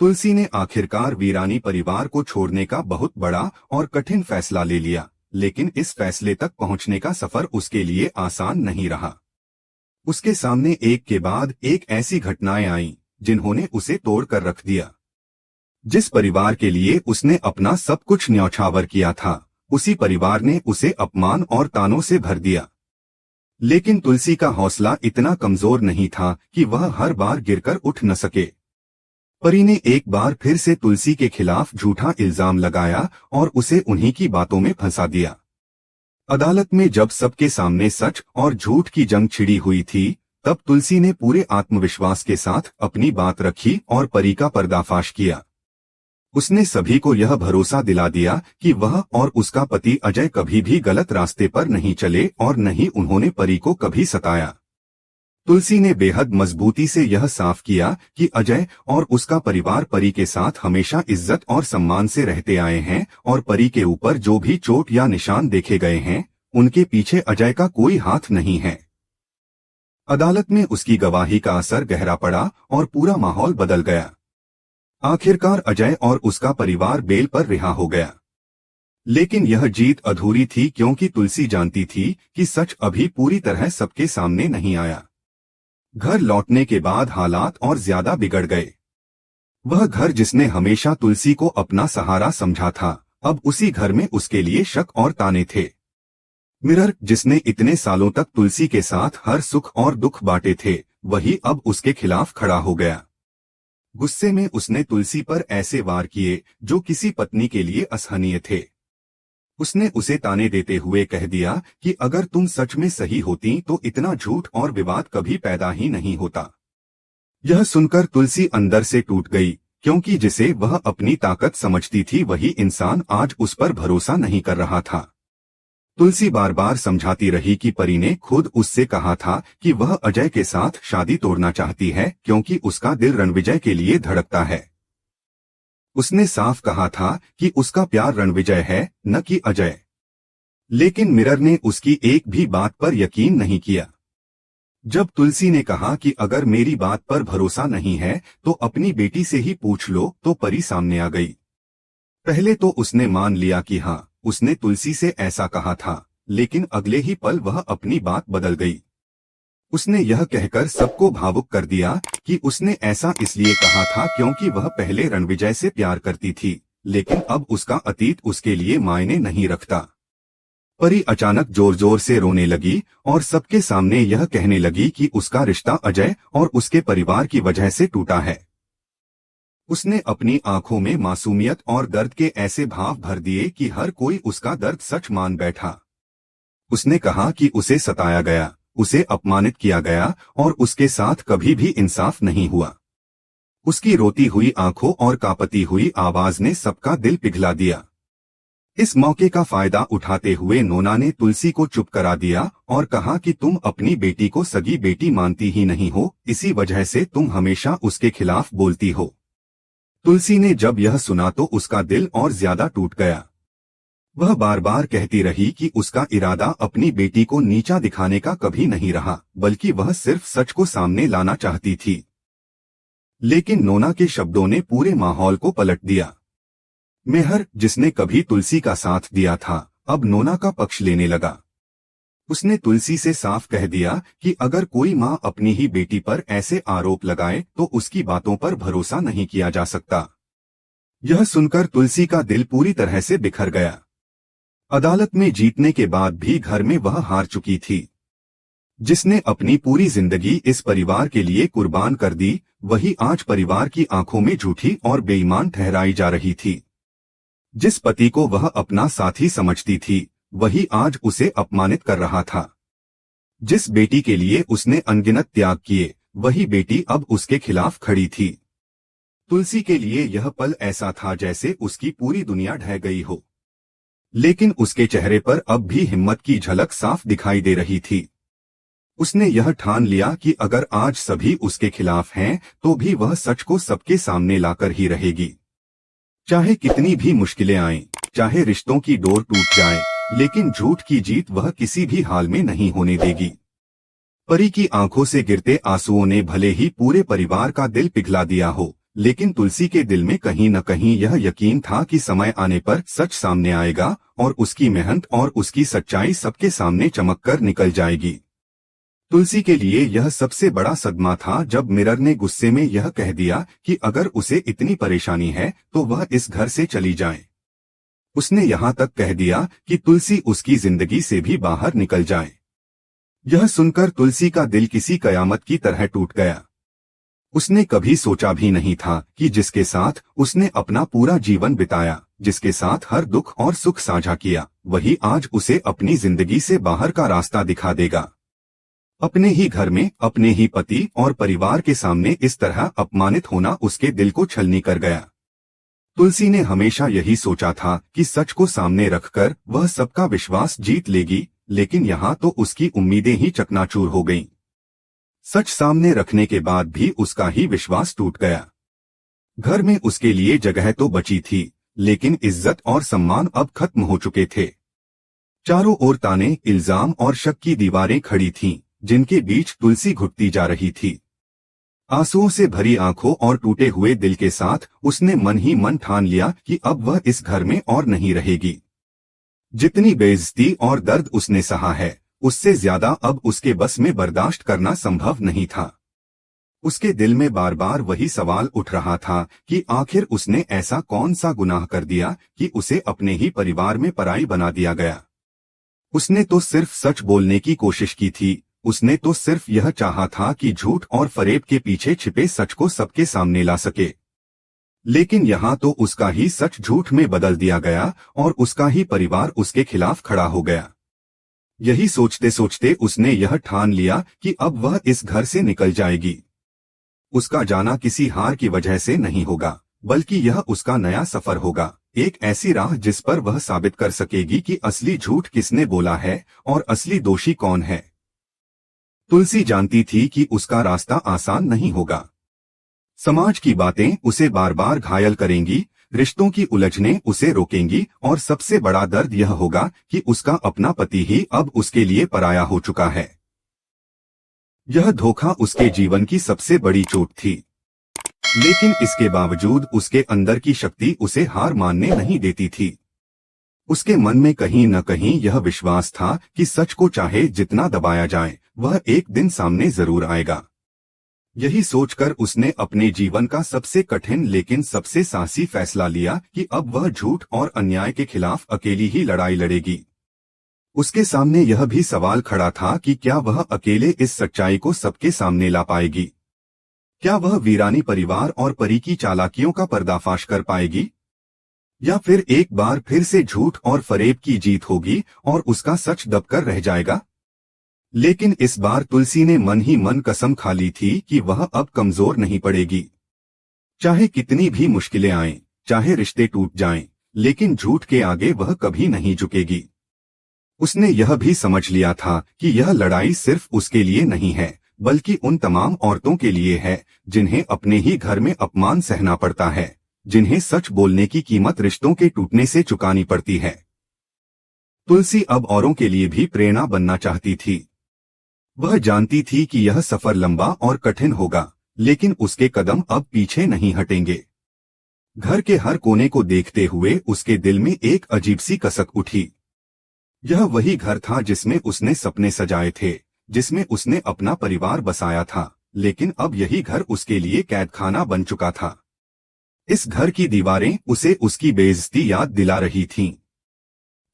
तुलसी ने आखिरकार वीरानी परिवार को छोड़ने का बहुत बड़ा और कठिन फैसला ले लिया, लेकिन इस फैसले तक पहुंचने का सफर उसके लिए आसान नहीं रहा। उसके सामने एक के बाद एक ऐसी घटनाएं आईं, जिन्होंने उसे तोड़ कर रख दिया। जिस परिवार के लिए उसने अपना सब कुछ न्यौछावर किया था, उसी परिवार ने उसे अपमान और तानों से भर दिया। लेकिन तुलसी का हौसला इतना कमजोर नहीं था कि वह हर बार गिरकर उठ न सके। परी ने एक बार फिर से तुलसी के खिलाफ झूठा इल्जाम लगाया और उसे उन्हीं की बातों में फंसा दिया। अदालत में जब सबके सामने सच और झूठ की जंग छिड़ी हुई थी, तब तुलसी ने पूरे आत्मविश्वास के साथ अपनी बात रखी और परी का पर्दाफाश किया। उसने सभी को यह भरोसा दिला दिया कि वह और उसका पति अजय कभी भी गलत रास्ते पर नहीं चले और न ही उन्होंने परी को कभी सताया। तुलसी ने बेहद मजबूती से यह साफ किया कि अजय और उसका परिवार परी के साथ हमेशा इज्जत और सम्मान से रहते आए हैं और परी के ऊपर जो भी चोट या निशान देखे गए हैं, उनके पीछे अजय का कोई हाथ नहीं है। अदालत में उसकी गवाही का असर गहरा पड़ा और पूरा माहौल बदल गया। आखिरकार अजय और उसका परिवार बेल पर रिहा हो गया। लेकिन यह जीत अधूरी थी, क्योंकि तुलसी जानती थी कि सच अभी पूरी तरह सबके सामने नहीं आया। घर लौटने के बाद हालात और ज्यादा बिगड़ गए। वह घर जिसने हमेशा तुलसी को अपना सहारा समझा था, अब उसी घर में उसके लिए शक और ताने थे। मिरर, जिसने इतने सालों तक तुलसी के साथ हर सुख और दुख बांटे थे, वही अब उसके खिलाफ खड़ा हो गया। गुस्से में उसने तुलसी पर ऐसे वार किए जो किसी पत्नी के लिए असहनीय थे। उसने उसे ताने देते हुए कह दिया कि अगर तुम सच में सही होती तो इतना झूठ और विवाद कभी पैदा ही नहीं होता। यह सुनकर तुलसी अंदर से टूट गई, क्योंकि जिसे वह अपनी ताकत समझती थी वही इंसान आज उस पर भरोसा नहीं कर रहा था। तुलसी बार बार समझाती रही कि परी ने खुद उससे कहा था कि वह अजय के साथ शादी तोड़ना चाहती है, क्योंकि उसका दिल रणविजय के लिए धड़कता है। उसने साफ कहा था कि उसका प्यार रणविजय है, न कि अजय। लेकिन मिरर ने उसकी एक भी बात पर यकीन नहीं किया। जब तुलसी ने कहा कि अगर मेरी बात पर भरोसा नहीं है तो अपनी बेटी से ही पूछ लो, तो परी सामने आ गई। पहले तो उसने मान लिया कि हाँ, उसने तुलसी से ऐसा कहा था, लेकिन अगले ही पल वह अपनी बात बदल गई। उसने यह कहकर सबको भावुक कर दिया कि उसने ऐसा इसलिए कहा था क्योंकि वह पहले रणविजय से प्यार करती थी, लेकिन अब उसका अतीत उसके लिए मायने नहीं रखता। परी अचानक जोर जोर से रोने लगी और सबके सामने यह कहने लगी कि उसका रिश्ता अजय और उसके परिवार की वजह से टूटा है। उसने अपनी आंखों में मासूमियत और दर्द के ऐसे भाव भर दिए कि हर कोई उसका दर्द सच मान बैठा। उसने कहा कि उसे सताया गया, उसे अपमानित किया गया और उसके साथ कभी भी इंसाफ नहीं हुआ। उसकी रोती हुई आंखों और कांपती हुई आवाज ने सबका दिल पिघला दिया। इस मौके का फायदा उठाते हुए नोना ने तुलसी को चुप करा दिया और कहा कि तुम अपनी बेटी को सगी बेटी मानती ही नहीं हो, इसी वजह से तुम हमेशा उसके खिलाफ बोलती हो। तुलसी ने जब यह सुना तो उसका दिल और ज्यादा टूट गया। वह बार बार कहती रही कि उसका इरादा अपनी बेटी को नीचा दिखाने का कभी नहीं रहा, बल्कि वह सिर्फ सच को सामने लाना चाहती थी। लेकिन नोना के शब्दों ने पूरे माहौल को पलट दिया। मेहर, जिसने कभी तुलसी का साथ दिया था, अब नोना का पक्ष लेने लगा। उसने तुलसी से साफ कह दिया कि अगर कोई माँ अपनी ही बेटी पर ऐसे आरोप लगाए तो उसकी बातों पर भरोसा नहीं किया जा सकता। यह सुनकर तुलसी का दिल पूरी तरह से बिखर गया। अदालत में जीतने के बाद भी घर में वह हार चुकी थी। जिसने अपनी पूरी जिंदगी इस परिवार के लिए कुर्बान कर दी, वही आज परिवार की आंखों में झूठी और बेईमान ठहराई जा रही थी। जिस पति को वह अपना साथी समझती थी, वही आज उसे अपमानित कर रहा था। जिस बेटी के लिए उसने अनगिनत त्याग किए, वही बेटी अब उसके खिलाफ खड़ी थी। तुलसी के लिए यह पल ऐसा था जैसे उसकी पूरी दुनिया ढह गई हो। लेकिन उसके चेहरे पर अब भी हिम्मत की झलक साफ दिखाई दे रही थी। उसने यह ठान लिया कि अगर आज सभी उसके खिलाफ हैं, तो भी वह सच को सबके सामने लाकर ही रहेगी। चाहे कितनी भी मुश्किलें आएं, चाहे रिश्तों की डोर टूट जाए, लेकिन झूठ की जीत वह किसी भी हाल में नहीं होने देगी। परी की आंखों से गिरते आंसुओं ने भले ही पूरे परिवार का दिल पिघला दिया हो, लेकिन तुलसी के दिल में कहीं न कहीं यह यकीन था कि समय आने पर सच सामने आएगा और उसकी मेहनत और उसकी सच्चाई सबके सामने चमककर निकल जाएगी। तुलसी के लिए यह सबसे बड़ा सदमा था जब मिरर ने गुस्से में यह कह दिया कि अगर उसे इतनी परेशानी है तो वह इस घर से चली जाए। उसने यहाँ तक कह दिया कि तुलसी उसकी जिंदगी से भी बाहर निकल जाए। यह सुनकर तुलसी का दिल किसी कयामत की तरह टूट गया। उसने कभी सोचा भी नहीं था कि जिसके साथ उसने अपना पूरा जीवन बिताया, जिसके साथ हर दुख और सुख साझा किया, वही आज उसे अपनी जिंदगी से बाहर का रास्ता दिखा देगा। अपने ही घर में अपने ही पति और परिवार के सामने इस तरह अपमानित होना उसके दिल को छलनी कर गया। तुलसी ने हमेशा यही सोचा था कि सच को सामने रखकर वह सबका विश्वास जीत लेगी, लेकिन यहाँ तो उसकी उम्मीदें ही चकनाचूर हो गईं। सच सामने रखने के बाद भी उसका ही विश्वास टूट गया। घर में उसके लिए जगह तो बची थी, लेकिन इज्जत और सम्मान अब खत्म हो चुके थे। चारों ओर ताने, इल्जाम और शक की दीवारें खड़ी थीं, जिनके बीच तुलसी घुटती जा रही थी। आंसुओं से भरी आंखों और टूटे हुए दिल के साथ उसने मन ही मन ठान लिया कि अब वह इस घर में और नहीं रहेगी। जितनी बेइज्जती और दर्द उसने सहा है, उससे ज्यादा अब उसके बस में बर्दाश्त करना संभव नहीं था। उसके दिल में बार बार वही सवाल उठ रहा था कि आखिर उसने ऐसा कौन सा गुनाह कर दिया कि उसे अपने ही परिवार में पराई बना दिया गया। उसने तो सिर्फ सच बोलने की कोशिश की थी। उसने तो सिर्फ यह चाहा था कि झूठ और फरेब के पीछे छिपे सच को सबके सामने ला सके, लेकिन यहाँ तो उसका ही सच झूठ में बदल दिया गया और उसका ही परिवार उसके खिलाफ खड़ा हो गया। यही सोचते सोचते उसने यह ठान लिया कि अब वह इस घर से निकल जाएगी। उसका जाना किसी हार की वजह से नहीं होगा, बल्कि यह उसका नया सफर होगा, एक ऐसी राह जिस पर वह साबित कर सकेगी कि असली झूठ किसने बोला है और असली दोषी कौन है। तुलसी जानती थी कि उसका रास्ता आसान नहीं होगा। समाज की बातें उसे बार बार घायल करेंगी, रिश्तों की उलझनें उसे रोकेंगी और सबसे बड़ा दर्द यह होगा कि उसका अपना पति ही अब उसके लिए पराया हो चुका है। यह धोखा उसके जीवन की सबसे बड़ी चोट थी, लेकिन इसके बावजूद उसके अंदर की शक्ति उसे हार मानने नहीं देती थी। उसके मन में कहीं न कहीं यह विश्वास था कि सच को चाहे जितना दबाया जाए, वह एक दिन सामने जरूर आएगा। यही सोचकर उसने अपने जीवन का सबसे कठिन लेकिन सबसे साहसी फैसला लिया कि अब वह झूठ और अन्याय के खिलाफ अकेली ही लड़ाई लड़ेगी। उसके सामने यह भी सवाल खड़ा था कि क्या वह अकेले इस सच्चाई को सबके सामने ला पाएगी? क्या वह वीरानी परिवार और परी की चालाकियों का पर्दाफाश कर पाएगी? या फिर एक बार फिर से झूठ और फरेब की जीत होगी और उसका सच दबकर रह जाएगा? लेकिन इस बार तुलसी ने मन ही मन कसम खा ली थी कि वह अब कमजोर नहीं पड़ेगी। चाहे कितनी भी मुश्किलें आएं, चाहे रिश्ते टूट जाएं, लेकिन झूठ के आगे वह कभी नहीं झुकेगी। उसने यह भी समझ लिया था कि यह लड़ाई सिर्फ उसके लिए नहीं है, बल्कि उन तमाम औरतों के लिए है जिन्हें अपने ही घर में अपमान सहना पड़ता है, जिन्हें सच बोलने की कीमत रिश्तों के टूटने से चुकानी पड़ती है। तुलसी अब औरों के लिए भी प्रेरणा बनना चाहती थी। वह जानती थी कि यह सफर लंबा और कठिन होगा, लेकिन उसके कदम अब पीछे नहीं हटेंगे। घर के हर कोने को देखते हुए उसके दिल में एक अजीब सी कसक उठी। यह वही घर था जिसमें उसने सपने सजाए थे, जिसमें उसने अपना परिवार बसाया था, लेकिन अब यही घर उसके लिए कैदखाना बन चुका था। इस घर की दीवारें उसे उसकी बेइज्जती याद दिला रही थीं।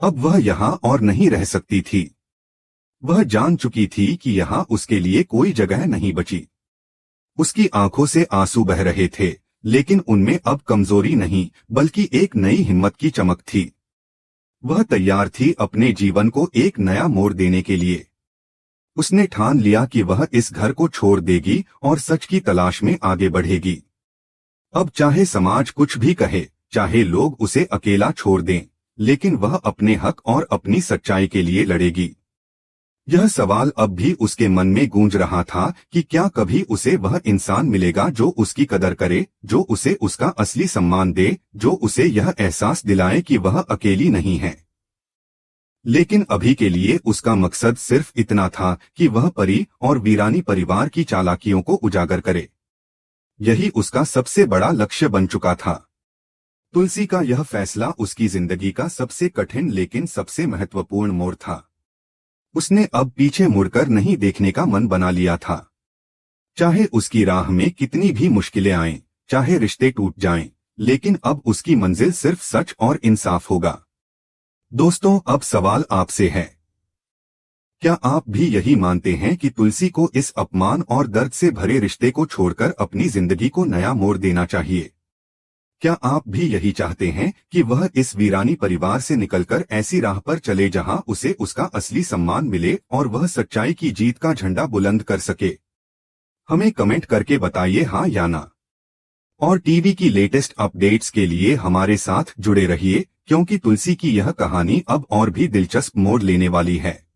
अब वह यहाँ और नहीं रह सकती थी। वह जान चुकी थी कि यहाँ उसके लिए कोई जगह नहीं बची। उसकी आंखों से आंसू बह रहे थे, लेकिन उनमें अब कमजोरी नहीं, बल्कि एक नई हिम्मत की चमक थी। वह तैयार थी अपने जीवन को एक नया मोड़ देने के लिए। उसने ठान लिया कि वह इस घर को छोड़ देगी और सच की तलाश में आगे बढ़ेगी। अब चाहे समाज कुछ भी कहे, चाहे लोग उसे अकेला छोड़ दें, लेकिन वह अपने हक और अपनी सच्चाई के लिए लड़ेगी। यह सवाल अब भी उसके मन में गूंज रहा था कि क्या कभी उसे वह इंसान मिलेगा जो उसकी कदर करे, जो उसे उसका असली सम्मान दे, जो उसे यह एहसास दिलाए कि वह अकेली नहीं है। लेकिन अभी के लिए उसका मकसद सिर्फ इतना था कि वह परी और वीरानी परिवार की चालाकियों को उजागर करे। यही उसका सबसे बड़ा लक्ष्य बन चुका था। तुलसी का यह फैसला उसकी जिंदगी का सबसे कठिन लेकिन सबसे महत्वपूर्ण मोड़ था। उसने अब पीछे मुड़कर नहीं देखने का मन बना लिया था। चाहे उसकी राह में कितनी भी मुश्किलें आएं, चाहे रिश्ते टूट जाएं, लेकिन अब उसकी मंजिल सिर्फ सच और इंसाफ होगा। दोस्तों, अब सवाल आपसे है, क्या आप भी यही मानते हैं कि तुलसी को इस अपमान और दर्द से भरे रिश्ते को छोड़कर अपनी जिंदगी को नया मोड़ देना चाहिए? क्या आप भी यही चाहते हैं कि वह इस वीरानी परिवार से निकलकर ऐसी राह पर चले जहां उसे उसका असली सम्मान मिले और वह सच्चाई की जीत का झंडा बुलंद कर सके? हमें कमेंट करके बताइए हाँ या ना। और टीवी की लेटेस्ट अपडेट्स के लिए हमारे साथ जुड़े रहिए, क्योंकि तुलसी की यह कहानी अब और भी दिलचस्प मोड़ लेने वाली है।